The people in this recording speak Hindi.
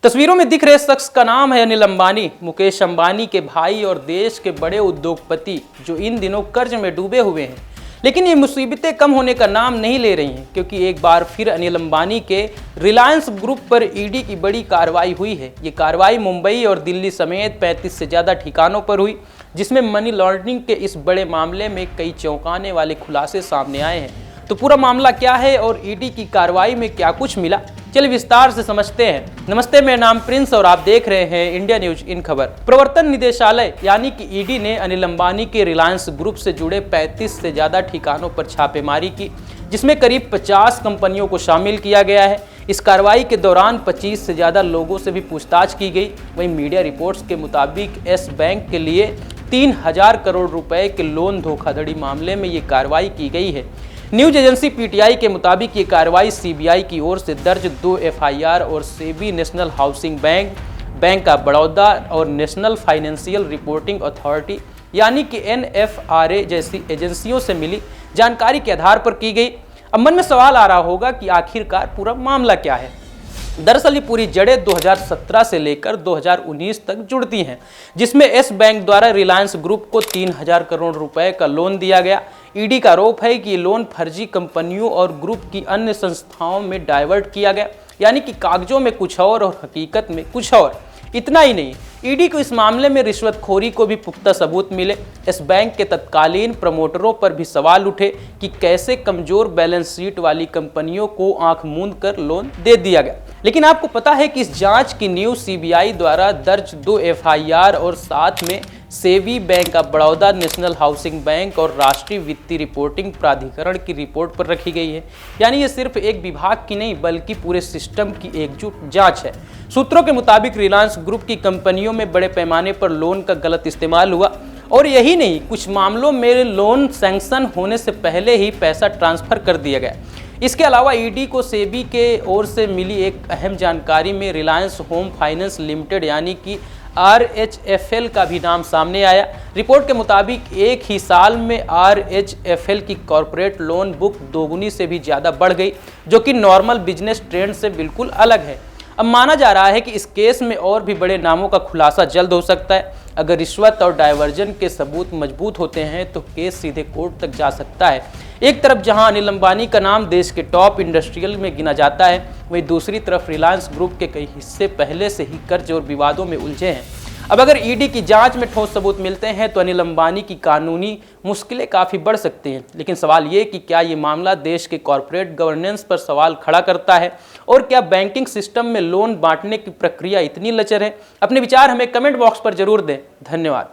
तस्वीरों में दिख रहे शख्स का नाम है अनिल अंबानी, मुकेश अंबानी के भाई और देश के बड़े उद्योगपति जो इन दिनों कर्ज में डूबे हुए हैं। लेकिन ये मुसीबतें कम होने का नाम नहीं ले रही हैं, क्योंकि एक बार फिर अनिल अंबानी के रिलायंस ग्रुप पर ईडी की बड़ी कार्रवाई हुई है। ये कार्रवाई मुंबई और दिल्ली समेत 35 से ज़्यादा ठिकानों पर हुई, जिसमें मनी लॉन्ड्रिंग के इस बड़े मामले में कई चौंकाने वाले खुलासे सामने आए हैं। तो पूरा मामला क्या है और ईडी की कार्रवाई में क्या कुछ मिला, चलिए विस्तार से समझते हैं। नमस्ते, मेरा नाम प्रिंस और आप देख रहे हैं इंडिया न्यूज इन खबर। प्रवर्तन निदेशालय यानी कि ईडी ने अनिल अंबानी के रिलायंस ग्रुप से जुड़े 35 से ज़्यादा ठिकानों पर छापेमारी की, जिसमें करीब 50 कंपनियों को शामिल किया गया है। इस कार्रवाई के दौरान 25 से ज़्यादा लोगों से भी पूछताछ की गई। वहीं मीडिया रिपोर्ट्स के मुताबिक येस बैंक के लिए 3000 करोड़ रुपए के लोन धोखाधड़ी मामले में ये कार्रवाई की गई है। न्यूज एजेंसी पीटीआई के मुताबिक ये कार्रवाई सीबीआई की ओर से दर्ज 2 एफआईआर और SEBI, national housing bank, bank of Baroda और नेशनल फाइनेंशियल रिपोर्टिंग अथॉरिटी यानी कि एनएफआरए जैसी एजेंसियों से मिली जानकारी के आधार पर की गई। अब मन में सवाल आ रहा होगा कि आखिरकार पूरा मामला क्या है। दरअसल ये पूरी जड़ें 2017 से लेकर 2019 तक जुड़ती हैं, जिसमें येस बैंक द्वारा रिलायंस ग्रुप को 3000 करोड़ रुपए का लोन दिया गया। ईडी का आरोप है कि ये लोन फर्जी कंपनियों और ग्रुप की अन्य संस्थाओं में डाइवर्ट किया गया, यानी कि कागजों में कुछ और हकीकत में कुछ और। इतना ही नहीं, ईडी को इस मामले में रिश्वतखोरी को भी पुख्ता सबूत मिले। इस बैंक के तत्कालीन प्रमोटरों पर भी सवाल उठे कि कैसे कमजोर बैलेंस शीट वाली कंपनियों को आंख मूंद कर लोन दे दिया गया। लेकिन आपको पता है कि इस जांच की नींव सीबीआई द्वारा दर्ज 2 एफआईआर और साथ में SEBI, bank of Baroda, national housing bank और राष्ट्रीय वित्तीय रिपोर्टिंग प्राधिकरण की रिपोर्ट पर रखी गई है। यानी ये सिर्फ एक विभाग की नहीं बल्कि पूरे सिस्टम की एकजुट जांच है। सूत्रों के मुताबिक रिलायंस ग्रुप की कंपनियों में बड़े पैमाने पर लोन का गलत इस्तेमाल हुआ, और यही नहीं, कुछ मामलों में लोन सैंक्शन होने से पहले ही पैसा ट्रांसफर कर दिया गया। इसके अलावा ईडी को सेबी के ओर से मिली एक अहम जानकारी में रिलायंस होम फाइनेंस लिमिटेड यानी कि RHFL का भी नाम सामने आया। रिपोर्ट के मुताबिक एक ही साल में RHFL की कॉरपोरेट लोन बुक दोगुनी से भी ज़्यादा बढ़ गई, जो कि नॉर्मल बिजनेस ट्रेंड से बिल्कुल अलग है। अब माना जा रहा है कि इस केस में और भी बड़े नामों का खुलासा जल्द हो सकता है। अगर रिश्वत और डायवर्जन के सबूत मजबूत होते हैं तो केस सीधे कोर्ट तक जा सकता है। एक तरफ जहां अनिल अंबानी का नाम देश के टॉप इंडस्ट्रियल में गिना जाता है, वहीं दूसरी तरफ रिलायंस ग्रुप के कई हिस्से पहले से ही कर्ज और विवादों में उलझे हैं। अब अगर ईडी की जांच में ठोस सबूत मिलते हैं तो अनिल अंबानी की कानूनी मुश्किलें काफ़ी बढ़ सकती हैं। लेकिन सवाल ये कि क्या ये मामला देश के कॉरपोरेट गवर्नेंस पर सवाल खड़ा करता है, और क्या बैंकिंग सिस्टम में लोन बांटने की प्रक्रिया इतनी लचर है? अपने विचार हमें कमेंट बॉक्स पर जरूर दें। धन्यवाद।